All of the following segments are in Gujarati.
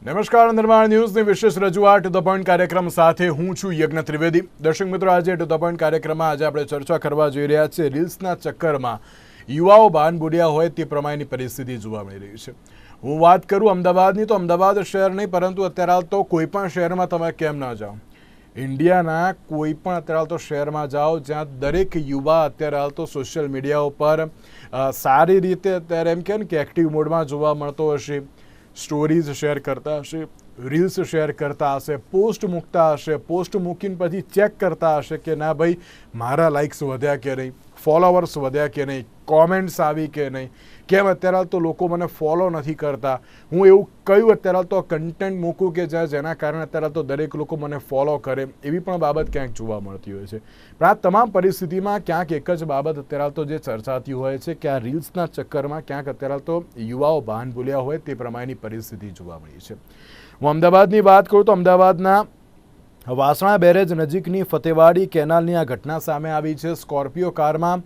નમસ્કાર, નિર્માણ ન્યૂઝની વિશેષ રજૂઆત ટુ ધ પોઈન્ટ કાર્યક્રમ સાથે હું છું યજ્ઞ ત્રિવેદી. દર્શક મિત્રો, આજે ટુ ધ પોઈન્ટ કાર્યક્રમમાં આજે આપણે ચર્ચા કરવા જઈ રહ્યા છીએ રીલ્સના ચક્કરમાં યુવાઓ ભાન બુડ્યા હોય તે પ્રમાણેની પરિસ્થિતિ જોવા મળી રહી છે. હું વાત કરું અમદાવાદની, તો અમદાવાદ શહેર નહીં પરંતુ અત્યારે હાલ તો કોઈ પણ શહેરમાં તમે કેમ ન જાઓ, ઇન્ડિયાના કોઈ પણ અત્યારે હાલ તો શહેરમાં જાઓ જ્યાં દરેક યુવા અત્યારે હાલ તો સોશિયલ મીડિયા ઉપર સારી રીતે અત્યારે એમ કહે ને કે એક્ટિવ મોડમાં જોવા મળતો હશે. સ્ટોરીઝ શેર કરતા હશે, રીલ્સ શેર કરતા હશે, પોસ્ટ મૂકતા હશે, પોસ્ટ મૂકીને પછી ચેક કરતા હશે કે ના ભાઈ મારા લાઇક્સ વધ્યા કે નહીં, ફોલોવર્સ વધ્યા કે નહીં, કોમેન્ટ્સ આવી કે નહીં, કેમ અત્યારે તો લોકો મને ફોલો નથી કરતા, હું એવું કયું અત્યારે તો કન્ટેન્ટ મૂકું કે જેના કારણે અત્યારે તો દરેક લોકો મને ફોલો કરે, એવી પણ બાબત ક્યાંક જોવા મળતી હોય છે. પણ આ તમામ પરિસ્થિતિમાં ક્યાંક એક જ બાબત અત્યારે તો જે ચર્ચાતી હોય છે કે આ રીલ્સના ચક્કરમાં ક્યાંક અત્યારે તો યુવાઓ ભાન ભૂલ્યા હોય તે પ્રમાણેની પરિસ્થિતિ જોવા મળી છે. હું અમદાવાદની વાત કરું તો અમદાવાદના વાસણા બેરેજ નજીકની ફતેવાડી કેનાલની આ ઘટના સામે આવી છે. સ્કોર્પિયો કારમાં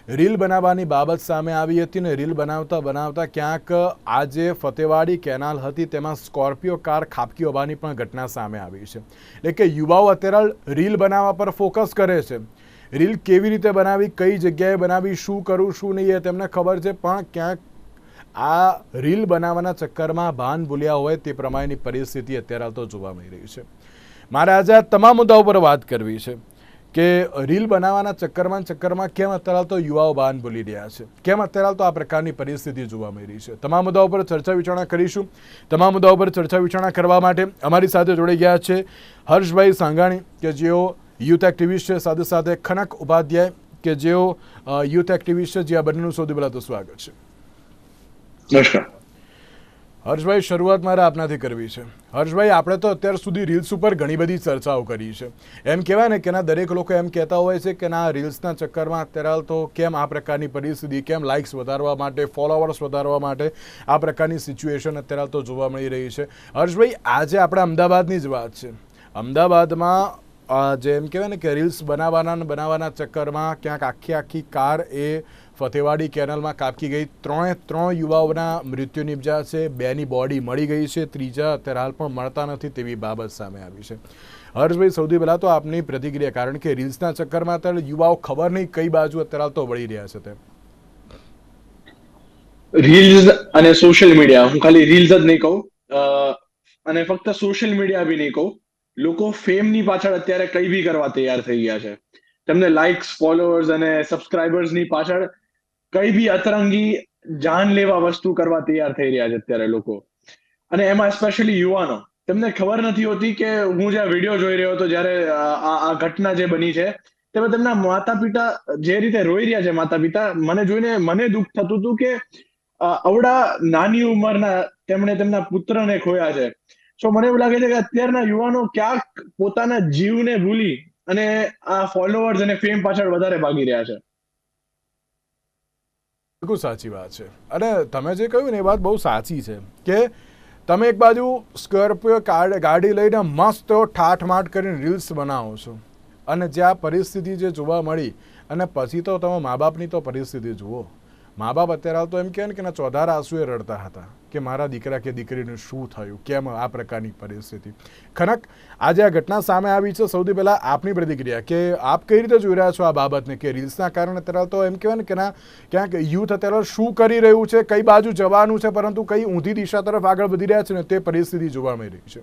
રીલ બનાવવાની બાબત સામે આવી હતી ને રીલ બનાવતા ક્યાંક આ જે ફતેવાડી કેનાલ હતી તેમાં સ્કોર્પિયો કાર ખાબકી હોવાની પણ ઘટના સામે આવી છે. એટલે કે યુવાઓ અત્યારે રીલ બનાવવા પર ફોકસ કરે છે. રીલ કેવી રીતે બનાવી, કઈ જગ્યાએ બનાવી, શું કરવું શું નહીં એ તેમને ખબર છે, પણ ક્યાંક આ રીલ બનાવવાના ચક્કરમાં ભાન ભૂલ્યા હોય તે પ્રમાણેની પરિસ્થિતિ અત્યારે તો જોવા મળી રહી છે. મારે આજે આ તમામ મુદ્દાઓ પર વાત કરવી છે કે રીલ બનાવવાના ચક્કરમાં કેમ અત્યારે તો યુવાઓ ભાન ભૂલી રહ્યા છે, કેમ અત્યારે તો આ પ્રકારની પરિસ્થિતિ જોવા મળી રહી છે. તમામ મુદ્દાઓ પર ચર્ચા વિચારણા કરીશું. તમામ મુદ્દાઓ પર ચર્ચા વિચારણા કરવા માટે અમારી સાથે જોડાઈ ગયા છે હર્ષભાઈ સાંગાણી કે જેઓ યુથ એક્ટિવિસ્ટ છે, સાથે સાથે ખનક ઉપાધ્યાય કે જેઓ યુથ એક્ટિવિસ્ટ છે. જે આ બંનેનું સૌથી પહેલાં તો સ્વાગત છે. નમસ્કાર હર્ષભાઈ, શરૂઆત મારે આપનાથી કરવી છે. હર્ષભાઈ, આપણે તો અત્યાર સુધી રીલ્સ ઉપર ઘણી બધી ચર્ચાઓ કરી છે. એમ કહેવાય ને કે ના દરેક લોકો એમ કહેતા હોય છે કે ના રીલ્સના ચક્કરમાં અત્યારે તો કેમ આ પ્રકારની પરિસ્થિતિ, કેમ લાઇક્સ વધારવા માટે, ફોલોવર્સ વધારવા માટે આ પ્રકારની સિચ્યુએશન અત્યારે તો જોવા મળી રહી છે. હર્ષભાઈ, આજે આપણે અમદાવાદની જ વાત છે. અમદાવાદમાં જેમ કહેવાય ને કે રીલ્સ બનાવવાના ચક્કરમાં ક્યાંક આખી કાર એ ફતેવાડી કેનાલમાં ખાબકી ગઈ. ત્રણ યુવાઓના મૃત્યુ નિપજ્યા છે, 2ની બોડી મળી ગઈ છે, ત્રીજા અત્યારે હાલ પણ મળતા નથી તેવી બાબત સામે આવી છે. હર્ષભાઈ, સૌથી પહેલાં તો આપની પ્રતિક્રિયા, કારણ કે રીલ્સના ચક્કરમાં અત્યારે યુવાઓ ખબર નહીં કઈ બાજુ અત્યારે હાલ તો વળી રહ્યા છે. તેમ રીલ્સ અને સોશિયલ મીડિયા, હું ખાલી રીલ્સ જ નહીં કહું અને ફક્ત સોશિયલ મીડિયા બી નહીં કહું, લોકો ફેમની પાછળ અત્યારે કઈ બી કરવા તૈયાર થઈ ગયા છે. તેમને લાઇક્સ, ફોલોઅર્સ અને સબસ્ક્રાઇબર્સની પાછળ કઈ બી અતરંગી જાન લેવા વસ્તુ કરવા તૈયાર થઈ રહ્યા છે અત્યારે લોકો. અને એમાં સ્પેશિયલી યુવાનો, તેમને ખબર નથી હોતી કે હું જ્યાં વિડીયો જોઈ રહ્યો હતો જ્યારે આ ઘટના જે બની છે તેમાં તેમના માતા પિતા જે રીતે રોઈ રહ્યા છે, માતા પિતા, મને જોઈને મને દુઃખ થતું હતું કે અવડા નાની ઉંમરના તેમણે તેમના પુત્રને ખોયા છે. સો મને એવું લાગે છે કે અત્યારના યુવાનો ક્યાંક પોતાના જીવને ભૂલી અને આ ફોલોઅર્સ અને ફેમ પાછળ વધારે ભાગી રહ્યા છે. બિલકુલ સાચી વાત છે. અને તમે જે કહ્યું ને એ વાત બહુ સાચી છે કે તમે એક બાજુ સ્કોર્પિયો ગાડી લઈને મસ્ત ઠાઠમાઠ કરીને રીલ્સ બનાવો છો અને જે આ પરિસ્થિતિ જે જોવા મળી, અને પછી તો તમે મા બાપની તો પરિસ્થિતિ જુઓ. મા બાપ અત્યારે તો એમ કહે ને કે ચોધાર આંસુએ રડતા હતા કે મારા દીકરા કે દીકરીને શું થયું, કેમ આ પ્રકારની પરિસ્થિતિ. ખનક, આજે આ ઘટના સામે આવી છે. સૌથી પહેલાં આપની પ્રતિક્રિયા કે આપ કઈ રીતે જોઈ રહ્યા છો આ બાબતને કે રીલ્સના કારણે અત્યારે તો એમ કહેવાય ને કે ના ક્યાંક યુથ અત્યારે શું કરી રહ્યું છે, કઈ બાજુ જવાનું છે, પરંતુ કઈ ઊંધી દિશા તરફ આગળ વધી રહ્યા છે ને તે પરિસ્થિતિ જોવા મળી રહી છે.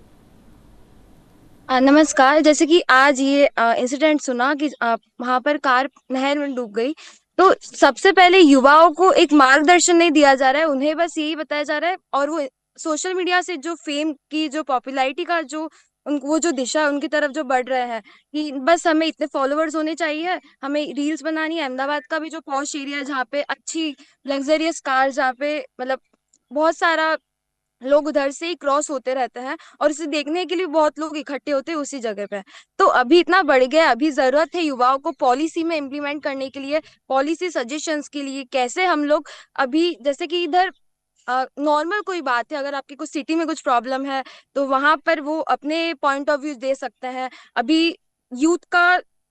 नमस्कार। जैसे कि आज ये इंसिडेंट सुना कि वहां पर कार नहर में डूब गई, तो सबसे पहले युवाओं को एक मार्गदर्शन नहीं दिया जा रहा है, उन्हें बस यही बताया जा रहा है, और वो सोशल मीडिया से जो फेम की, जो पॉपुलैरिटी का जो वो जो दिशा उनकी तरफ जो बढ़ रहे हैं कि बस हमें इतने फॉलोअर्स होने चाहिए, हमें रील्स बनानी है। अहमदाबाद का भी जो पॉश एरिया है जहाँ पे अच्छी लग्जरियस कार, जहाँ पे मतलब बहुत सारा लोग उधर से ही क्रॉस होते रहते हैं और इसे देखने के लिए बहुत लोग इकट्ठे होते हैं उसी जगह पे। तो अभी इतना बढ़ गया, अभी जरूरत है युवाओं को पॉलिसी में इम्प्लीमेंट करने के लिए, पॉलिसी सजेशंस के लिए, कैसे हम लोग अभी जैसे कि इधर नॉर्मल कोई बात है, अगर आपकी कुछ सिटी में कुछ प्रॉब्लम है तो वहां पर वो अपने पॉइंट ऑफ व्यू दे सकते हैं। अभी यूथ का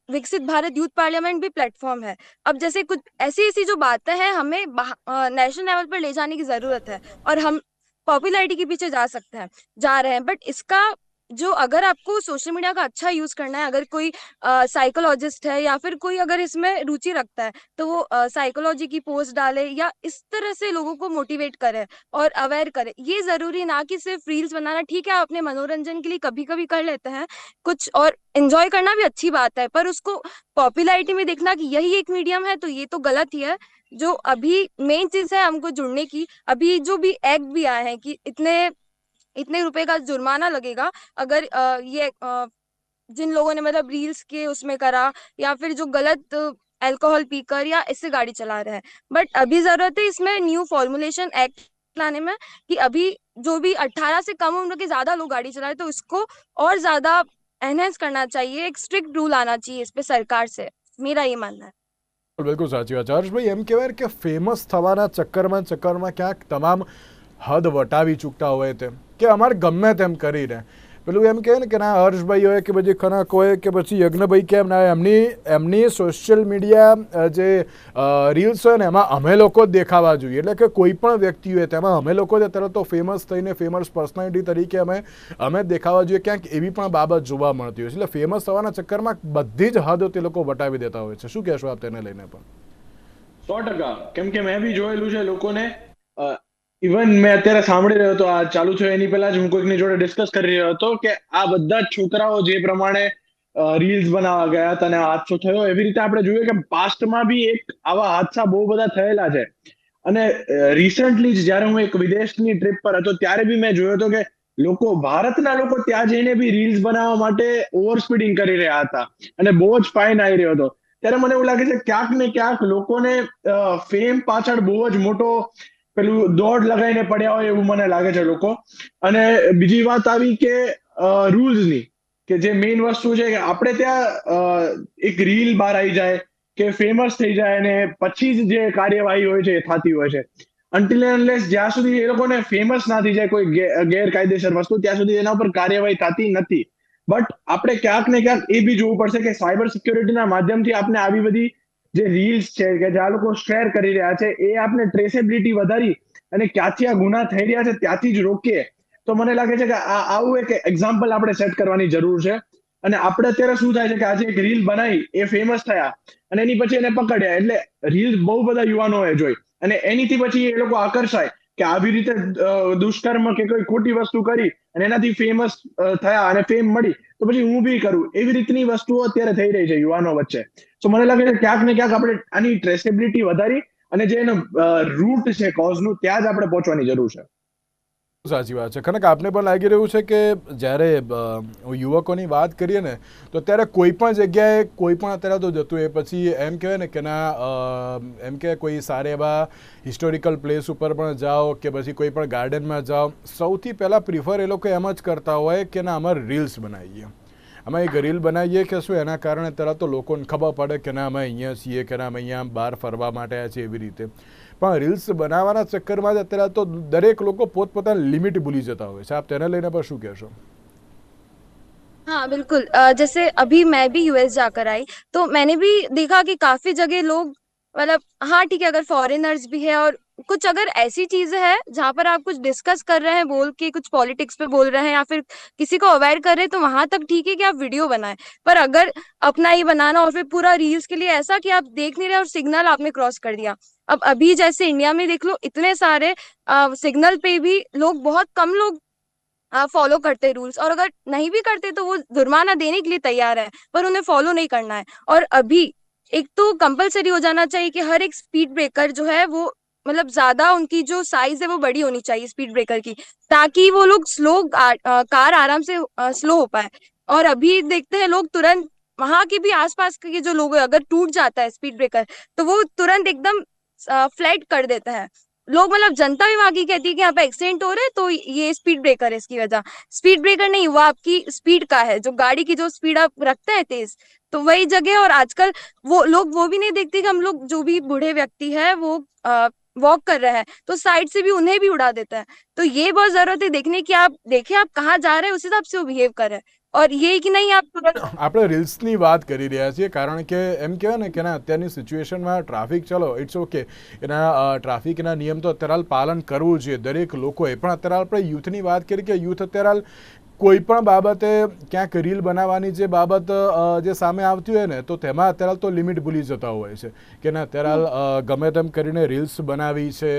विकसित भारत यूथ पार्लियामेंट भी प्लेटफॉर्म है। अब जैसे कुछ ऐसी ऐसी जो बातें हैं हमें नेशनल लेवल पर ले जाने की जरूरत है, और हम पॉपुलैरिटी के पीछे जा रहे हैं। बट इसका जो, अगर आपको सोशल मीडिया का अच्छा यूज करना है, अगर कोई साइकोलॉजिस्ट है या फिर कोई अगर इसमें रुचि रखता है, तो वो साइकोलॉजी की पोस्ट डाले या इस तरह से लोगों को मोटिवेट करे और अवेयर करे। ये जरूरी ना कि सिर्फ रील्स बनाना, ठीक है अपने मनोरंजन के लिए कभी कभी कर लेते हैं कुछ, और एंजॉय करना भी अच्छी बात है, पर उसको पॉपुलैरिटी में देखना कि यही एक मीडियम है, तो ये तो गलत ही है। जो अभी मेन चीज है हमको जुड़ने की, अभी जो भी एक्ट भी आए हैं कि इतने इतने रुपए का जुर्माना लगेगा अगर ये जिन लोगों ने मतलब रील्स के उसमें करा, या फिर जो गलत अल्कोहल पीकर या इससे गाड़ी चला रहे हैं। बट अभी जरूरत है इसमें न्यू फॉर्मुलेशन एक्ट लाने में, कि अभी जो भी 18 से कम उम्र के ज्यादा लोग गाड़ी चला रहे, तो इसको और ज्यादा एनहेंस करना चाहिए, एक स्ट्रिक्ट रूल आना चाहिए इस पे सरकार से, मेरा ये मानना है। બિલકુલ સાચી વાત છે હર્ષભાઈ. એમ કહેવાય કે ફેમસ થવાના ચક્કરમાં ક્યાંક તમામ હદ વટાવી ચૂકતા હોય તેમ કે અમારે ગમે તેમ કરીને પેલું એમ કહે ને કે ના હર્ષભાઈ હોય કે પછી ખનક હોય કે પછી યજ્ઞભાઈ કેમ ના હોય, એમની સોશિયલ મીડિયા જે રીલ્સ હોય ને એમાં અમે લોકો જ દેખાવા જોઈએ. એટલે કે કોઈ પણ વ્યક્તિ હોય તેમાં અમે લોકો જ અત્યારે તો ફેમસ થઈને ફેમસ પર્સનાલિટી તરીકે અમે જ દેખાવા જોઈએ. ક્યાંક એવી પણ બાબત જોવા મળતી હોય છે. એટલે ફેમસ થવાના ચક્કરમાં બધી જ હદ તે લોકો વટાવી દેતા હોય છે. શું કહેશો આપ તેને લઈને? પણ 100%, કેમ કે મેં બી જોયેલું છે લોકોને. ઇવન મેં અત્યારે સાંભળી રહ્યો હતો, આ ચાલુ થયો એની પહેલા જ હું કોઈકની જોડે ડિસ્કસ કરી રહ્યો હતો કે આ બધા જ છોકરાઓ જે પ્રમાણે રીલ્સ બનાવવા ગયા હતા અને આ હાદસો થયો, એવી રીતે આપણે જોઈએ કે પાસ્ટમાં બી એક આવા હાદસા બહુ બધા થયેલા છે. અને રિસન્ટલી જ જ્યારે હું એક વિદેશની ટ્રીપ પર હતો ત્યારે બી મેં જોયો હતો કે ભારતના લોકો ત્યાં જઈને બી રીલ્સ બનાવવા માટે ઓવર સ્પીડિંગ કરી રહ્યા હતા અને બહુ જ ફાઇન આવી રહ્યો હતો. ત્યારે મને એવું લાગે છે ક્યાંક ને ક્યાંક લોકોને ફેમ પાછળ બહુ જ મોટો પેલું દોડ લગાવીને પડ્યા હોય એવું મને લાગે છે લોકો. અને બીજી વાત આવી કે રૂલ્સની, કે જે મેઇન વસ્તુ છે કે આપણે ત્યાં એક રીલ બહાર આવી જાય કે ફેમસ થઈ જાય અને પછી જ જે કાર્યવાહી હોય છે એ થતી હોય છે. અનટિલ અનલેસ જ્યાં સુધી એ લોકોને ફેમસ ના થઈ જાય કોઈ ગેરકાયદેસર વસ્તુ, ત્યાં સુધી એના ઉપર કાર્યવાહી થતી નથી. બટ આપણે ક્યાંક ને ક્યાંક એ બી જોવું પડશે કે સાયબર સિક્યોરિટીના માધ્યમથી આપણે આવી બધી જે રીલ્સ છે કે જે આ લોકો શેર કરી રહ્યા છે એ આપણે ટ્રેસેબિલિટી વધારી અને ક્યાંથી આ ગુના થઈ રહ્યા છે ત્યાંથી જ રોકીએ તો મને લાગે છે કે આવું એક એક્ઝામ્પલ આપણે સેટ કરવાની જરૂર છે. અને આપણે અત્યારે શું થાય છે કે આજે એક રીલ બનાવી, એ ફેમસ થયા અને એની પછી એને પકડ્યા, એટલે રીલ બહુ બધા યુવાનોએ જોઈ અને એનીથી પછી એ લોકો આકર્ષાય કે આવી રીતે દુષ્કર્મ કે કોઈ ખોટી વસ્તુ કરી અને એનાથી ફેમસ થયા અને ફેમ મળી તો પછી હું બી કરું. એવી રીતની વસ્તુઓ અત્યારે થઈ રહી છે યુવાનો વચ્ચે. તો મને લાગે છે ક્યાંક ને ક્યાંક આપણે આની ટ્રેસેબિલિટી વધારી અને જે એનો રૂટ છે કોઝનું, ત્યાં જ આપણે પહોંચવાની જરૂર છે. સાચી વાત છે. ખરેખર આપને પણ લાગી રહ્યું છે કે જ્યારે યુવકોની વાત કરીએ ને તો અત્યારે કોઈ પણ જગ્યાએ કોઈ પણ અત્યારે તો જતું એ પછી એમ કહેવાય ને કે ના એમ કે કોઈ સારા એવા હિસ્ટોરિકલ પ્લેસ ઉપર પણ જાઓ કે પછી કોઈ પણ ગાર્ડનમાં જાઓ, સૌથી પહેલાં પ્રિફર એ લોકો એમ જ કરતા હોય કે ના અમારે રીલ્સ બનાવીએ, અમે એક રીલ બનાવીએ કે શું એના કારણે તરત તો લોકોને ખબર પડે કે ના અમે અહીંયા છીએ કે ના અમે અહીંયા બહાર ફરવા માટે આવ્યા છીએ એવી રીતે. પણ રીલ્સ બનાવવાના ચક્કરમાં જ અત્યારે તો દરેક લોકો પોતપોતાની લિમિટ ભૂલી જતા હોય છે. આપ તેને લઈને પણ શું કહેશો? हाँ बिल्कुल, जैसे अभी मैं भी यूएस जाकर आई, तो मैंने भी देखा कि काफी जगह लोग मतलब, हाँ ठीक है अगर फॉरेनर्स भी है और कुछ अगर ऐसी चीजें हैं जहाँ पर आप कुछ डिस्कस कर रहे हैं बोल के, कुछ पॉलिटिक्स पे बोल रहे हैं या फिर किसी को अवेयर कर रहे हैं, तो वहां तक ठीक है कि आप वीडियो बनाएं। पर अगर अपना ही बनाना और फिर पूरा रील्स के लिए ऐसा कि आप देख नहीं रहे और सिग्नल आपने क्रॉस कर दिया। अब अभी जैसे इंडिया में देख लो, इतने सारे सिग्नल पे भी लोग, बहुत कम लोग फॉलो करते रूल्स, और अगर नहीं भी करते तो वो जुर्माना देने के लिए तैयार है, पर उन्हें फॉलो नहीं करना है। और अभी एक तो कंपलसरी हो जाना चाहिए कि हर एक स्पीड ब्रेकर जो है वो मतलब ज्यादा उनकी जो साइज है वो बड़ी होनी चाहिए स्पीड ब्रेकर की, ताकि वो लोग कार आराम से स्लो हो पाए। और अभी देखते हैं लोग तुरंत वहां के भी आसपास के जो लोग हैं, अगर टूट जाता है स्पीड ब्रेकर तो वो तुरंत एकदम फ्लैट कर देता है। लोग मतलब जनता भी वहां की कहती है कि यहाँ पे एक्सीडेंट हो रहे हैं तो ये स्पीड ब्रेकर है इसकी वजह। स्पीड ब्रेकर नहीं, वो आपकी स्पीड का है, जो गाड़ी की जो स्पीड आप रखते हैं तेज, तो वही जगह। और आजकल वो लोग वो भी नहीं देखते कि हम लोग जो भी बूढ़े व्यक्ति है वो वॉक कर रहे हैं तो साइड से भी उन्हें भी उड़ा देता है। तो ये बहुत जरूरत है देखने की, आप देखें आप कहाँ जा रहे हैं उस हिसाब से वो बिहेव कर रहे हैं। और ये कि नहीं आप तुरंत આપણે રીલ્સની વાત કરી રહ્યા છીએ કારણ કે એમ કહેવાય ને કે ના અત્યારની સિચ્યુએશનમાં ટ્રાફિક ચલો ઇટ્સ ઓકે એના ટ્રાફિકના નિયમ તો અત્યારે હાલ પાલન કરવું જોઈએ દરેક લોકોએ, પણ અત્યારે હાલ આપણે યુથની વાત કરી કે યુથ અત્યારે હાલ કોઈ પણ બાબતે ક્યાંક રીલ બનાવવાની જે બાબત જે સામે આવતી હોય ને તો તેમાં અત્યારે હાલ તો લિમિટ ભૂલી જતા હોય છે કે ના અત્યારે હાલ ગમે તેમ કરીને રીલ્સ બનાવી છે,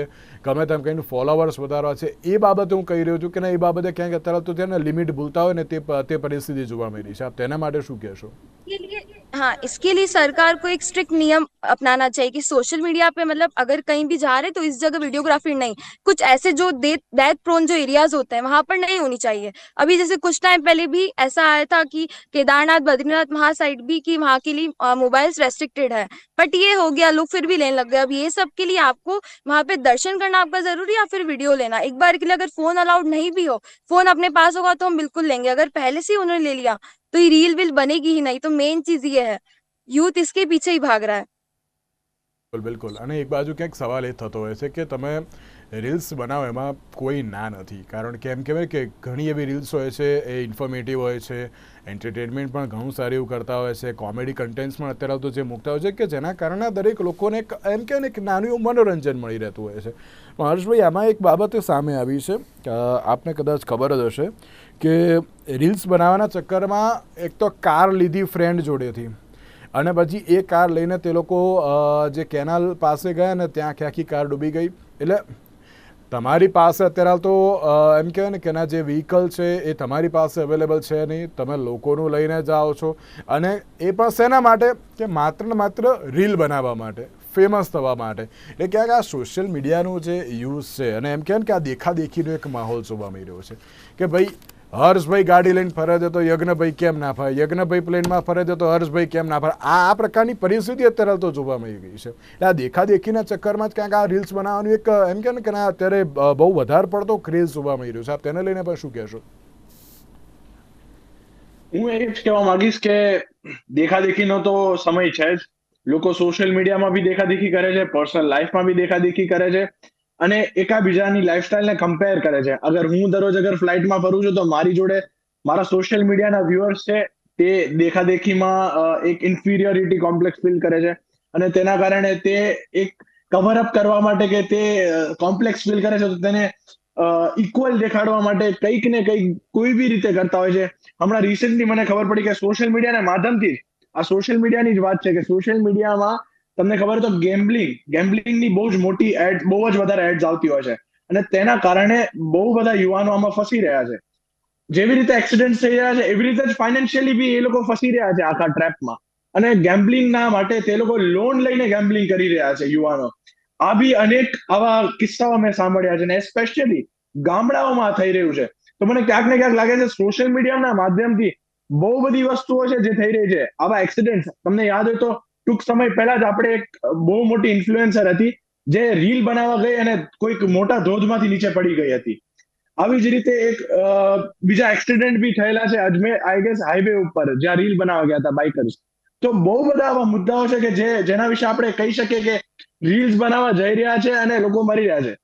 ગમે તેમ કરીને ફોલોવર્સ વધારવા છે, એ બાબતે હું કહી રહ્યો છું કે ના એ બાબતે ક્યાંક અત્યારે હાલ તો તેને લિમિટ ભૂલતા હોય ને તે પરિસ્થિતિ જોવા મળી છે. આપ તેના માટે શું कहशो? के लिए हाँ, इसके लिए सरकार को एक स्ट्रिक्ट नियम अपनाना चाहिए कि सोशल मीडिया पे मतलब अगर कहीं भी जा रहे तो इस जगह वीडियोग्राफी नहीं, कुछ ऐसे जो डेथ प्रोन जो एरियाज होते हैं वहां पर नहीं होनी चाहिए. अभी जैसे कुछ टाइम पहले भी ऐसा आया था कि केदारनाथ बद्रीनाथ वहां साइड भी कि वहां के लिए मोबाइल्स रेस्ट्रिक्टेड है, बट ये हो गया, लोग फिर भी लेने लग गए. अब ये सब के लिए आपको वहां पे दर्शन करना आपका जरूरी या फिर वीडियो लेना, एक बार के लिए अगर फोन अलाउड नहीं भी हो, फोन अपने पास होगा तो हम बिल्कुल लेंगे. अगर पहले से ही उन्होंने ले लिया तो ये रील विल बनेगी ही नहीं. तो मेन चीज ये है, यूथ इसके पीछे ही भाग रहा है. બિલકુલ. અને એક બાજુ ક્યાંક સવાલ એ થતો હોય છે કે તમે રીલ્સ બનાવો એમાં કોઈ ના નથી, કારણ કે એમ કહેવાય કે ઘણી એવી રીલ્સ હોય છે એ ઇન્ફોર્મેટિવ હોય છે, એન્ટરટેનમેન્ટ પણ ઘણું સારું એવું કરતા હોય છે, કોમેડી કન્ટેન્ટ્સ પણ અત્યારે તો જે મૂકતા હોય છે કે જેના કારણે દરેક લોકોને એમ કહેવાય ને એક નાનું એવું મનોરંજન મળી રહેતું હોય છે. પણ હર્ષભાઈ આમાં એક બાબત સામે આવી છે, આપને કદાચ ખબર જ હશે કે રીલ્સ બનાવવાના ચક્કરમાં એક તો કાર લીધી ફ્રેન્ડ જોડેથી અને પછી એ કાર લઈને તે લોકો જે કેનાલ પાસે ગયા ને ત્યાં આખી કાર ડૂબી ગઈ. એટલે તમારી પાસે અત્યારે હાલ તો એમ કહેવાય ને કે એના જે વ્હીકલ છે એ તમારી પાસે અવેલેબલ છે નહીં, તમે લોકોનું લઈને જાઓ છો અને એ પણ શેના માટે કે માત્ર ને માત્ર રીલ બનાવવા માટે, ફેમસ થવા માટે. એટલે ક્યાંક આ સોશિયલ મીડિયાનું જે યુઝ છે અને એમ કહેવાય ને કે આ દેખાદેખીનો એક માહોલ જોવા મળી રહ્યો છે કે ભાઈ હર્ષભાઈ ગાડી લઈને ફરે છે તો યજ્ઞભાઈ કેમ ના ફરે, યજ્ઞભાઈ પ્લેનમાં ફરે છે તો હર્ષભાઈ કેમ ના ફરે. આ પ્રકારની પરિસ્થિતિ અત્યારે તો જોવા મળી ગઈ છે. એટલે આ દેખાદેખીના ચક્કરમાં જ ક્યાંક આ રીલ્સ બનાવવાનું એક એમ કે ને કે અત્યારે બહુ વધારે પડતો ક્રેઝ જોવા મળી રહ્યો છે. આપ તેને લઈને પણ શું કહેશો? હું એ જ કહેવા માંગીશ કે દેખાદેખીનો તો સમય છે જ. લોકો સોશિયલ મીડિયામાં બી દેખાદેખી કરે છે, પર્સનલ લાઈફમાં બી દેખાદેખી કરે છે અને એકાબીજાની લાઈફસ્ટાઈલને કમ્પેર કરે છે. અગર હું દરરોજ ફ્લાઇટમાં ફરું છું તો મારી જોડે મારા સોશિયલ મીડિયાના વ્યુઅર્સ છે તે દેખાદેખીમાં એક ઇન્ફિરિયોરિટી કોમ્પ્લેક્સ ફીલ કરે છે અને તેના કારણે તે એક કવર અપ કરવા માટે કે તે કોમ્પ્લેક્સ ફીલ કરે છે તો તેને ઇક્વલ દેખાડવા માટે કંઈક ને કંઈક કોઈ બી રીતે કરતા હોય છે. હમણાં રિસેન્ટલી મને ખબર પડી કે સોશિયલ મીડિયાના માધ્યમથી, આ સોશિયલ મીડિયાની જ વાત છે કે સોશિયલ મીડિયામાં તમને ખબર તો ગેમ્બલિંગની બહુ જ મોટી એડ, બહુ જ વધારે એડ્સ આવતી હોય છે અને તેના કારણે બહુ બધા યુવાનો આમાં ફસી રહ્યા છે. જેવી રીતે એક્સિડન્ટ થઈ રહ્યા છે એવી રીતે જ ફાઇનાન્શિયલી બી એ લોકો ફસી રહ્યા છે આખા ટ્રેપમાં અને ગેમ્બલિંગના માટે તે લોકો લોન લઈને ગેમ્બલિંગ કરી રહ્યા છે યુવાનો. આ બી અનેક આવા કિસ્સાઓ મેં સાંભળ્યા છે અને સ્પેશિયલી ગામડાઓમાં થઈ રહ્યું છે. તો મને ક્યાંક ને ક્યાંક લાગે છે સોશિયલ મીડિયાના માધ્યમથી બહુ બધી વસ્તુઓ છે જે થઈ રહી છે. આવા એક્સિડન્ટ તમને યાદ હોય તો ટૂંક સમય પહેલા જ આપણે એક બહુ મોટી ઇન્ફ્લુએન્સર હતી જે રીલ બનાવવા ગઈ અને કોઈક મોટા ધોધમાંથી નીચે પડી ગઈ હતી. આવી જ રીતે એક બીજા એક્સિડન્ટ બી થયેલા છે અજમેર આઈ ગેસ હાઈવે ઉપર, જ્યાં રીલ બનાવવા ગયા હતા બાઇકર્સ. તો બહુ બધા આવા મુદ્દાઓ છે કે જેના વિશે આપણે કહી શકીએ કે રીલ્સ બનાવવા જઈ રહ્યા છે અને લોકો મરી રહ્યા છે.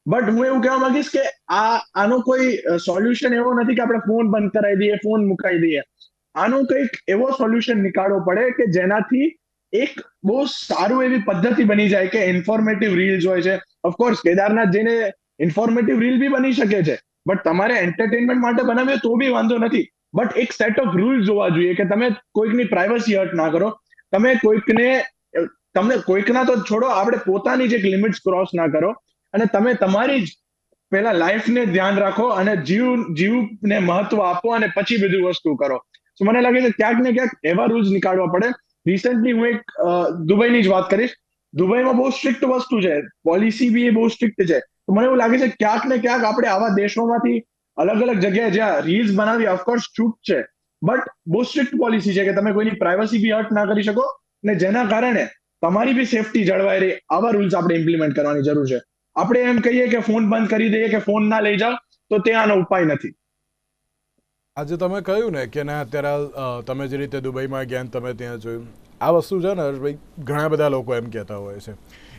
બટ હું એવું કહેવા માંગીશ કે આનો કોઈ સોલ્યુશન એવો નથી કે આપણે ફોન બંધ કરાવી દઈએ, ફોન મુકાઈ દઈએ. આનો કંઈક એવો સોલ્યુશન નીકાળવો પડે કે જેનાથી એક બહુ સારું એવી પદ્ધતિ બની જાય કે ઇન્ફોર્મેટિવ રીલ્સ હોય છે. ઓફકોર્સ કેદારનાથ જઈને ઇન્ફોર્મેટિવ રીલ બી બની શકે છે, બટ તમારે એન્ટરટેનમેન્ટ માટે બનાવીએ તો બી વાંધો નથી. બટ એક સેટ ઓફ રૂલ્સ જોવા જોઈએ કે તમે કોઈકની પ્રાઇવસી હર્ટ ના કરો, તમે કોઈકના તો છોડો, આપણે પોતાની જ એક લિમિટ્સ ક્રોસ ના કરો અને તમે તમારી જ પહેલા લાઈફને ધ્યાન રાખો અને જીવને મહત્વ આપો અને પછી બધી વસ્તુ કરો. તો મને લાગે છે ક્યાંક ને ક્યાંક એવા રૂલ્સ નીકાળવા પડે. રિસેન્ટલી હું એક દુબઈની જ વાત કરીશ. દુબઈમાં બહુ સ્ટ્રિક્ટ વસ્તુ છે, પોલિસી બી એ બહુ સ્ટ્રિક્ટ છે. તો મને એવું લાગે છે ક્યાંક ને ક્યાંક આપણે આવા દેશોમાંથી અલગ અલગ જગ્યાએ જ્યાં રીલ્સ બનાવી ઓફકોર્સ છૂટ છે, બટ બહુ સ્ટ્રિક્ટ પોલિસી છે કે તમે કોઈની પ્રાઇવસી બી હર્ટ ના કરી શકો ને જેના કારણે તમારી બી સેફટી જળવાઈ રહે. આવા રૂલ્સ આપણે ઇમ્પ્લિમેન્ટ કરવાની જરૂર છે. આપણે એમ કહીએ કે ફોન બંધ કરી દઈએ કે ફોન ના લઈ જાઓ તો તે આનો ઉપાય નથી. આજે તમે કહ્યું ને કે ના અત્યારે તમે જે રીતે દુબઈમાં ગયા તમે ત્યાં જોયું, આ વસ્તુ છે ને હર્ષભાઈ ઘણા બધા લોકો એમ કહેતા હોય છે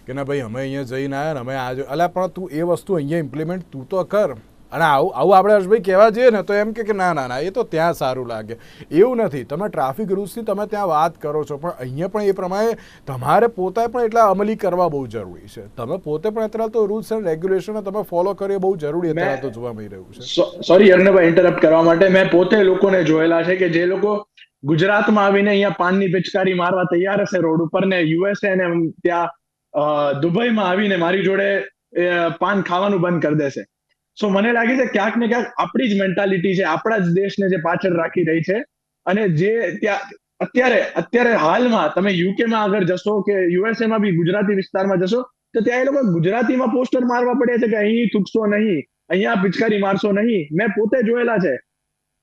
કે ના ભાઈ અમે અહીંયા જઈને આવ્યા ને અમે આજે અલા પણ તું એ વસ્તુ અહીંયા ઇમ્પ્લિમેન્ટ તું તો કર, અને આવું આપણે હર્ષભાઈ કહેવા જઈએ ને તો એમ કે ના ના ના એ તો ત્યાં સારું લાગે, એવું નથી. તમે ટ્રાફિક રૂલ્સની તમે ત્યાં વાત કરો છો, પણ અહીંયા પણ એ પ્રમાણે તમારે પોતે પણ એટલા અમલી કરવા બહુ જરૂરી છે. તમે પોતે પણ અત્યારે તો રૂલ્સ એન્ડ રેગ્યુલેશન તમે ફોલો કરીએ બહુ જરૂરી અત્યારે તો જોવા મળી રહ્યું છે. સોરી અર્ણભાઈ, ઇન્ટરપ્ટ કરવા માટે. મેં પોતે લોકોને જોયેલા છે કે જે લોકો ગુજરાતમાં આવીને અહીંયા પાનની પિચકારી મારવા તૈયાર હશે રોડ ઉપર, ને યુએસએ ને ત્યાં દુબઈમાં આવીને મારી જોડે પાન ખાવાનું બંધ કરી દેશે. સો મને લાગે છે ક્યાંક ને ક્યાંક આપણી જ મેન્ટાલિટી છે, આપણા જ દેશને જે પાછળ રાખી રહી છે. અને જે ત્યાં અત્યારે હાલમાં તમે યુકેમાં આગળ જશો કે યુએસએમાં બી ગુજરાતી વિસ્તારમાં જશો તો ત્યાં એ લોકો ગુજરાતીમાં પોસ્ટર મારવા પડે છે કે અહીં થૂકશો નહીં, અહીંયા પિચકારી મારશો નહીં. મેં પોતે જોયેલા છે.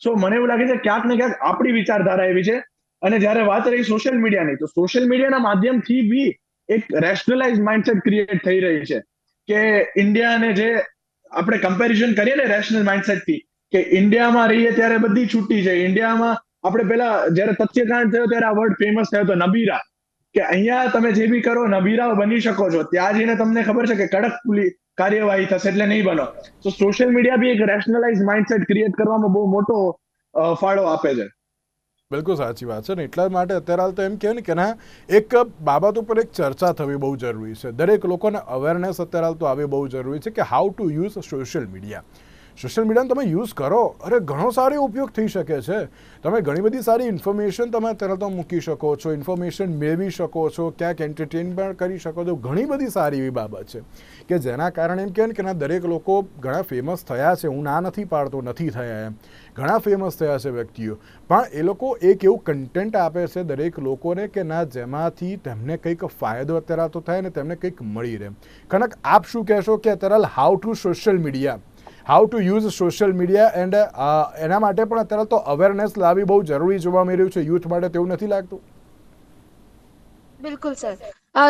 સો મને એવું લાગે છે ક્યાંક ને ક્યાંક આપણી વિચારધારા એવી છે. અને જ્યારે વાત રહી સોશિયલ મીડિયાની, તો સોશિયલ મીડિયાના માધ્યમથી બી એક રેશનલાઇઝ માઇન્ડસેટ ક્રિએટ થઈ રહી છે કે ઇન્ડિયાને જે આપણે કમ્પેરિઝન કરીએ ને રેશનલ માઇન્ડસેટથી, કે ઇન્ડિયામાં રહીએ ત્યારે બધી છૂટી છે. ઇન્ડિયામાં આપણે પેલા જ્યારે તથ્યકાંડ થયો ત્યારે આ વર્ડ ફેમસ થયો હતો, નબીરા, કે અહીંયા તમે જે બી કરો નબીરાઓ બની શકો છો. ત્યાં જઈને તમને ખબર છે કે કડક કાર્યવાહી થશે એટલે નહીં બનો. તો સોશિયલ મીડિયા બી એક રેશનલાઇઝ માઇન્ડસેટ ક્રિએટ કરવામાં બહુ મોટો ફાળો આપે છે. બિલકુલ સાચી વાત છે ને એટલા માટે અત્યારે હાલ તો એમ કહે ને કે ના એક બાબત ઉપર એક ચર્ચા થવી બહુ જરૂરી છે. દરેક લોકોને અવેરનેસ અત્યારે હાલ તો આવી બહુ જરૂરી છે કે how to use social media. Social મીડિયાનો તમે યુઝ કરો, અરે ઘણો સારો ઉપયોગ થઈ શકે છે. તમે ઘણી બધી સારી ઇન્ફોર્મેશન તમે અત્યારે તો મૂકી શકો છો, ઇન્ફોર્મેશન મેળવી શકો છો, ક્યાંક એન્ટરટેન પણ કરી શકો છો. ઘણી બધી સારી એવી બાબત છે કે જેના કારણે એમ કહે ને કે ના દરેક લોકો ઘણા ફેમસ થયા છે. હું ના નથી પાડતો, નથી થયા એમ, ઘણા ફેમસ થયા છે વ્યક્તિઓ, પણ એ લોકો એક એવું કન્ટેન્ટ આપે છે દરેક લોકોને કે ના જેમાંથી તેમને કંઈક ફાયદો અત્યારે તો થાય ને તેમને કંઈક મળી રહે. કનક આપ શું કહેશો કે અત્યારે how to social media, how to use social media and એના માટે પણ અત્યારે તો અવેરનેસ લાવવી બહુ જરૂરી જોવા મળી રહ્યું છે યુથ માટે, તેવું નથી લાગતું? बिल्कुल सर।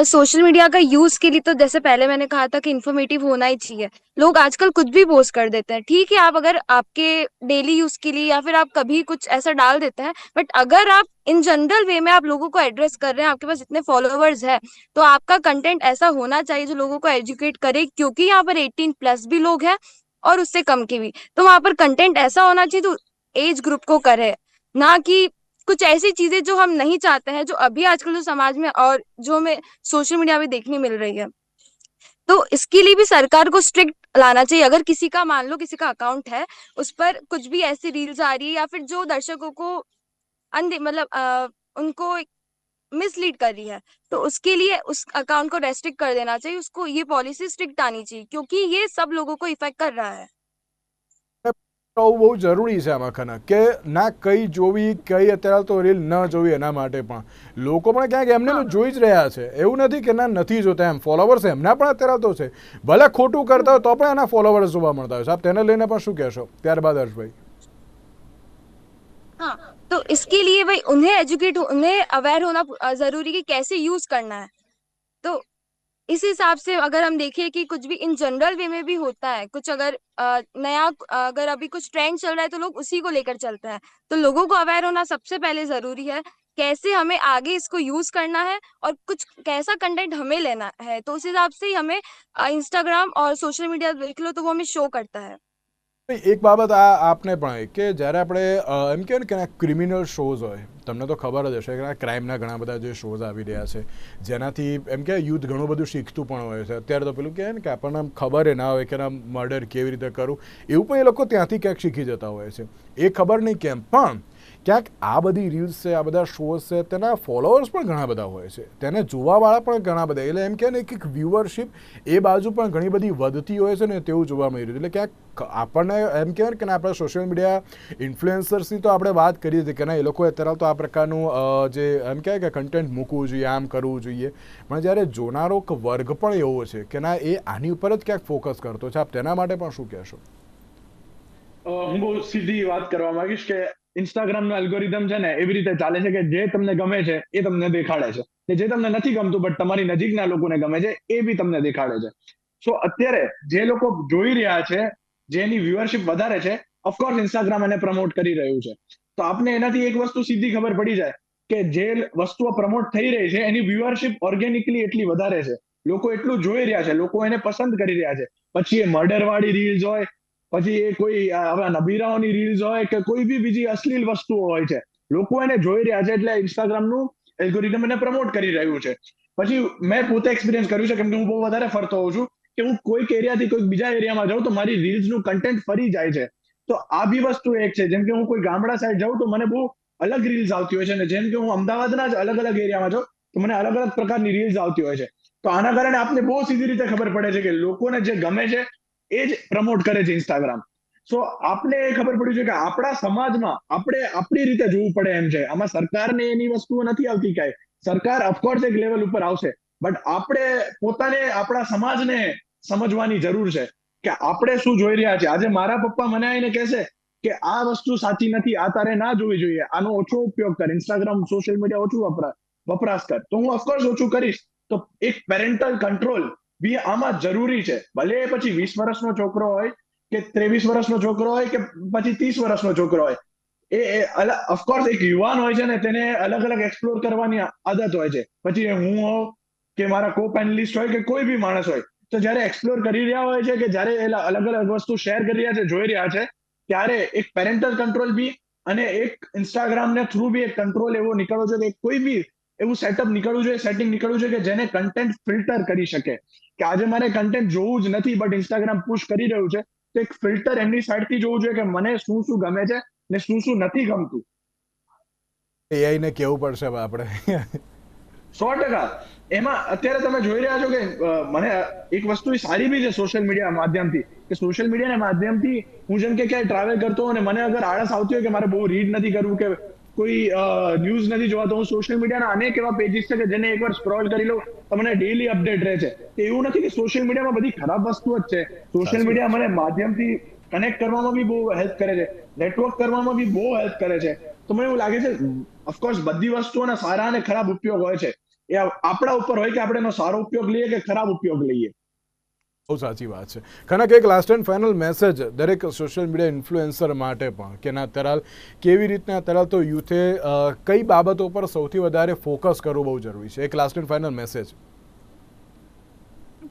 सोशल मीडिया का यूज के लिए तो जैसे पहले मैंने कहा था कि इन्फॉर्मेटिव होना ही चाहिए। लोग आजकल कुछ भी पोस्ट कर देते हैं। ठीक है, आप अगर आपके डेली यूज के लिए या फिर आप कभी कुछ ऐसा डाल देते हैं, बट अगर आप इन जनरल वे में आप लोगों को एड्रेस कर रहे हैं, आपके पास इतने फॉलोअर्स है, तो आपका कंटेंट ऐसा होना चाहिए जो लोगों को एजुकेट करे, क्योंकि यहाँ पर 18+ भी लोग हैं और उससे कम के भी। तो वहां पर कंटेंट ऐसा होना चाहिए तो एज ग्रुप को करे, ना कि कुछ ऐसी चीजें जो हम नहीं चाहते हैं, जो अभी आजकल जो समाज में और जो हमें सोशल मीडिया में देखने मिल रही है। तो इसके लिए भी सरकार को स्ट्रिक्ट लाना चाहिए। अगर किसी का मान लो किसी का अकाउंट है, उस पर कुछ भी ऐसी रील्स आ रही है या फिर जो दर्शकों को उनको मिसलीड कर रही है, तो उसके लिए उस अकाउंट को रेस्ट्रिक्ट कर देना चाहिए। उसको ये पॉलिसी स्ट्रिक्ट आनी चाहिए, क्योंकि ये सब लोगों को इफेक्ट कर रहा है। બહુ જરૂરી છે આમાં ખના કે ના કઈ જોવી કઈ અત્યારે તો રીલ ન જોવી, એના માટે પણ લોકો પણ ક્યાંક એમને જોઈ જ રહ્યા છે. એવું નથી કે ના નથી જોતા, એમ ફોલોવર્સ એમના પણ અત્યારે તો છે, ભલે ખોટું કરતા હોય તો પણ એના ફોલોવર્સ જોવા મળતા હોય છે. આપ તેને લઈને પણ શું કહેશો? ત્યારબાદ હર્ષભાઈ. हाँ, तो इसके लिए भाई उन्हें अवेयर होना जरूरी कि कैसे यूज करना है। तो इस हिसाब से अगर हम देखें कि कुछ भी इन जनरल वे में भी होता है, कुछ अगर नया अगर अभी कुछ ट्रेंड चल रहा है तो लोग उसी को लेकर चलते हैं। तो लोगों को अवेयर होना सबसे पहले जरूरी है, कैसे हमें आगे इसको यूज करना है और कुछ कैसा कंटेंट हमें लेना है। तो उस हिसाब से ही हमें इंस्टाग्राम और सोशल मीडिया देख लो तो वो हमें शो करता है। એક બાબત આ આપને પણ કે જ્યારે આપણે એમ કહેવાય ને કે ક્રિમિનલ શોઝ હોય, તમને તો ખબર જ હશે કે ક્રાઇમના ઘણા બધા જે શોઝ આવી રહ્યા છે જેનાથી એમ કે યુથ ઘણું બધું શીખતું પણ હોય છે. અત્યારે તો પેલું કહેવાય ને કે આપણને ખબર ના હોય કે મર્ડર કેવી રીતે કરવું, એવું પણ એ લોકો ત્યાંથી ક્યાંક શીખી જતા હોય છે. એ ખબર નહીં કેમ, પણ ક્યાંક આ બધી રીલ્સ છે, આ બધા શોઝ છે, તેના ફોલોઅર્સ પણ ઘણા બધા હોય છે, તેને જોવાવાળા પણ ઘણા બધા, એટલે એમ કહે ને કે વ્યુઅરશિપ એ બાજુ પણ ઘણી બધી વધતી હોય છે ને તેવું જોવા મળી રહ્યું. એટલે ક્યાંક આપણને એમ કહેવાય કે આપણે સોશિયલ મીડિયા ઇન્ફ્લુએન્સર્સની તો આપણે વાત કરીએ છીએ કે ના એ લોકો અત્યારે તો આ પ્રકારનું જે એમ કહેવાય કે કન્ટેન્ટ મૂકવું જોઈએ, આમ કરવું જોઈએ, પણ જ્યારે જોનારો વર્ગ પણ એવો છે કે ના એ આની ઉપર જ ક્યાંક ફોકસ કરતો છે. આપ તેના માટે પણ શું કહેશો? હું બહુ સીધી વાત કરવા માંગીશ કે ઇન્સ્ટાગ્રામનો એલ્ગોરિધમ છે ને એવી રીતે ચાલે છે કે જે તમને ગમે છે એ તમને દેખાડે છે, ને જે તમને નથી ગમતું બટ તમારી નજીકના લોકોને ગમે છે એ બી તમને દેખાડે છે. સો અત્યારે જે લોકો જોઈ રહ્યા છે, જેની વ્યુઅરશિપ વધારે છે, ઓફકોર્સ ઇન્સ્ટાગ્રામ એને પ્રમોટ કરી રહ્યું છે. તો આપને એનાથી એક વસ્તુ સીધી ખબર પડી જાય કે જે વસ્તુઓ પ્રમોટ થઈ રહી છે એની વ્યુઅરશિપ ઓર્ગેનિકલી એટલી વધારે છે, લોકો એટલું જોઈ રહ્યા છે, લોકો એને પસંદ કરી રહ્યા છે. પછી એ મર્ડર વાળી રીલ્સ હોય, પછી એ કોઈ હવે નબીરાઓની રીલ્સ હોય કે કોઈ બી બીજી અશ્લીલ વસ્તુઓ હોય છે, લોકો એને જોઈ રહ્યા છે, એટલે ઇન્સ્ટાગ્રામનું એલ્ગોરિધમ એને પ્રમોટ કરી રહ્યું છે. પછી મેં પોતે એક્સપિરિયન્સ કર્યું છે, કેમ કે હું બહુ વધારે ફરતો હોઉં છું, કે હું કોઈક એરિયાથી કોઈક બીજા એરિયામાં જાઉં તો મારી રીલ્સનું કન્ટેન્ટ ફરી જાય છે. તો આ બી વસ્તુ એક છે. જેમ કે હું કોઈ ગામડા સાઈડ જાઉં તો મને બહુ અલગ રીલ્સ આવતી હોય છે, અને જેમ કે હું અમદાવાદના જ અલગ અલગ એરિયામાં જાઉં તો મને અલગ અલગ પ્રકારની રીલ્સ આવતી હોય છે. તો આના કારણે આપને બહુ સીધી રીતે ખબર પડે છે કે લોકોને જે ગમે છે એ જ પ્રમોટ કરે છે ઇન્સ્ટાગ્રામ. સો આપને એ ખબર પડી છે કે આપણા સમાજમાં આપણે આપણી રીતે જોવું પડે એમ છે. આમાં સરકારને એની વસ્તુઓ નથી આવતી કાંઈ. સરકાર ઓફકોર્સ એક લેવલ ઉપર આવશે, બટ આપણે પોતાને આપણા સમાજને સમજવાની જરૂર છે કે આપણે શું જોઈ રહ્યા છે. આજે મારા પપ્પા મને આવીને કહેશે કે આ વસ્તુ સાચી નથી, આ તારે ના જોવી જોઈએ, આનો ઓછો ઉપયોગ કર, ઇન્સ્ટાગ્રામ સોશિયલ મીડિયા ઓછું વપરાશ કર, તો હું ઓફકોર્સ ઓછું કરીશ. તો એક પેરેન્ટલ કંટ્રોલ બી આમાં જરૂરી છે. ભલે પછી 20 વર્ષનો છોકરો હોય કે 23 વર્ષનો છોકરો હોય કે પછી 30 વર્ષનો છોકરો હોય, ઓફકોર્સ એક યુવાન હોય છે ને, તેને અલગ અલગ એક્સપ્લોર કરવાની આદત હોય છે. પછી હું હોઉં કે મારા કો પેનલિસ્ટ હોય કે કોઈ બી માણસ હોય, તો જ્યારે એક્સપ્લોર કરી રહ્યા હોય છે, કે જ્યારે એ અલગ અલગ વસ્તુ શેર કરી રહ્યા છે, જોઈ રહ્યા છે, ત્યારે એક પેરેન્ટલ કંટ્રોલ બી અને એક ઇન્સ્ટાગ્રામને થ્રુ બી એક કંટ્રોલ એવો નીકળવો છે કે કોઈ બી એવું સેટઅપ નીકળવું જોઈએ, સેટિંગ નીકળવું જોઈએ કે જેને કન્ટેન્ટ ફિલ્ટર કરી શકે. કે આજે મારે કન્ટેન્ટ જોવું જ નથી, બટ ઇન્સ્ટાગ્રામ પુશ કરી રહ્યું છે, તો એક ફિલ્ટર એમની સાઈડથી જોવું જોઈએ કે મને શું શું ગમે છે ને શું શું નથી ગમતું. AI ને કેવું પડશે હવે આપણે. 100%. એમાં અત્યારે તમે જોઈ રહ્યા છો કે મને એક વસ્તુ સારી બી છે સોશિયલ મીડિયા માધ્યમથી, કે સોશિયલ મીડિયાના માધ્યમથી હું જેમ કે ક્યાંય ટ્રાવેલ કરતો હોઉં અને મને અગર આળસ આવતી હોય કે મારે બહુ રીડ નથી કરવું કે કોઈ ન્યૂઝ નથી જોવા, તો હું સોશિયલ મીડિયાના અનેક એવા પેજીસ છે કે જેને એકવાર સ્ક્રોલ કરી લઉં તો મને ડેઈલી અપડેટ રહે છે. એવું નથી કે સોશિયલ મીડિયામાં બધી ખરાબ વસ્તુ જ છે. સોશિયલ મીડિયા મને માધ્યમથી કનેક્ટ કરવામાં બી બહુ હેલ્પ કરે છે, નેટવર્ક કરવામાં બી બહુ હેલ્પ કરે છે. તો મને એવું લાગે છે ઓફકોર્સ બધી વસ્તુઓના સારા અને ખરાબ ઉપયોગ હોય છે. એ આપણા ઉપર હોય કે આપણે એનો સારો ઉપયોગ લઈએ કે ખરાબ ઉપયોગ લઈએ. બહુ સાચી વાત છે. કનક, એક લાસ્ટ એન્ડ ફાઇનલ મેસેજ દરેક સોશિયલ મીડિયા ઇન્ફ્લુએન્સર માટે પણ, કે ના તરાલ કેવી રીતના તરાલ તો યુથે કઈ બાબતો પર સૌથી વધારે ફોકસ કરવું બહુ જરૂરી છે. એક last and final message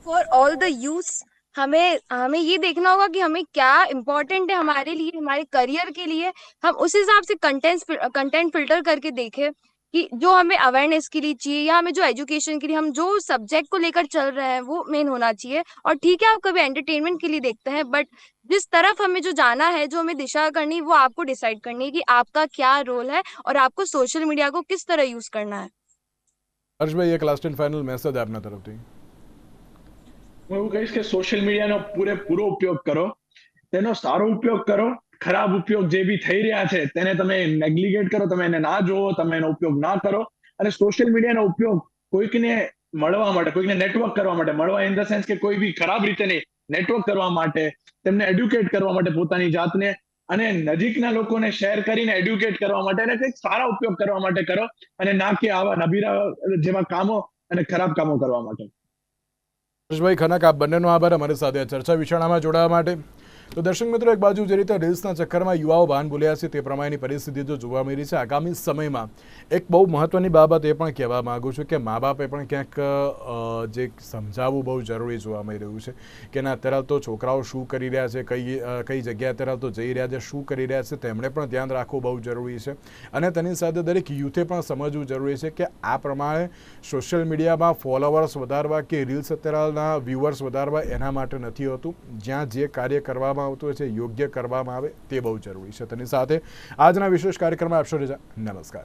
for all the youth, हमें ये देखना होगा कि हमें क्या इम्पोर्टेंट है हमारे लिए, हमारे करियर के लिए. हम उस हिसाब से कंटेंट फिल्टर करके देखें कि जो हमें अवेयरनेस के लिए चाहिए या हमें जो एजुकेशन के लिए, हम जो सब्जेक्ट को लेकर चल रहे हैं वो मेन होना चाहिए. और ठीक है, आप कभी एंटरटेनमेंट के लिए देखते हैं, बट जिस तरफ हमें जो जाना है, जो हमें दिशा करनी है, वो आपको डिसाइड करनी है कि आपका क्या रोल है और आपको सोशल मीडिया को किस तरह यूज करना है. હર્ષભાઈ, એક લાસ્ટ એન્ડ ફાઇનલ મેસેજ આપના તરફથી. હું એવું કહીશ કે સોશિયલ મીડિયાનો પૂરેપૂરો ઉપયોગ કરો, તેનો સારો ઉપયોગ કરો. ખરાબ ઉપયોગ જે બી થઈ રહ્યા છે તેને તમે નેગ્લિગેટ કરો, તમે એને ના જોવો, તમે એનો ઉપયોગ ના કરો. અને સોશિયલ મીડિયાનો ઉપયોગ કોઈકને મળવા માટે, કોઈકને નેટવર્ક કરવા માટે, મળવા ઇન ધ સેન્સ કે કોઈ બી ખરાબ રીતે નહીં, નેટવર્ક કરવા માટે, તેમને એડ્યુકેટ કરવા માટે પોતાની જાતને, અને નજીકના લોકોને શેર કરીને એડ્યુકેટ કરવા માટે અને કંઈક સારા ઉપયોગ કરવા માટે કરો, અને ના કે આવા નબીરા જેવા કામો અને ખરાબ કામો કરવા માટે. હર્ષભાઈ ખનક, આપ બંનેનો આભાર અમારી સાથે ચર્ચા વિચારણામાં જોડાવા માટે. તો દર્શક મિત્રો, એક બાજુ જે રીતે રીલ્સના ચક્કરમાં યુવાઓ ભાન ભૂલ્યા છે, તે પ્રમાણેની પરિસ્થિતિ જો જોવા મળી છે, આગામી સમયમાં એક બહુ મહત્ત્વની બાબત એ પણ કહેવા માગું છું કે મા બાપે પણ ક્યાંક જે સમજાવવું બહુ જરૂરી જોવા મળી રહ્યું છે કે ના અત્યારે તો છોકરાઓ શું કરી રહ્યા છે, કઈ જગ્યાએ અત્યારે તો જઈ રહ્યા છે, શું કરી રહ્યા છે, તેમણે પણ ધ્યાન રાખવું બહુ જરૂરી છે. અને તેની સાથે દરેક યુથે પણ સમજવું જરૂરી છે કે આ પ્રમાણે સોશિયલ મીડિયામાં ફોલોવર્સ વધારવા કે રીલ્સ અત્યારના વ્યુઅર્સ વધારવા એના માટે નથી હોતું. જ્યાં જે કાર્ય કરવામાં આવતું હોય છે યોગ્ય કરવામાં આવે તે બહુ જરૂરી છે. તેની સાથે આજના વિશેષ કાર્યક્રમમાં આપશો રજા. નમસ્કાર.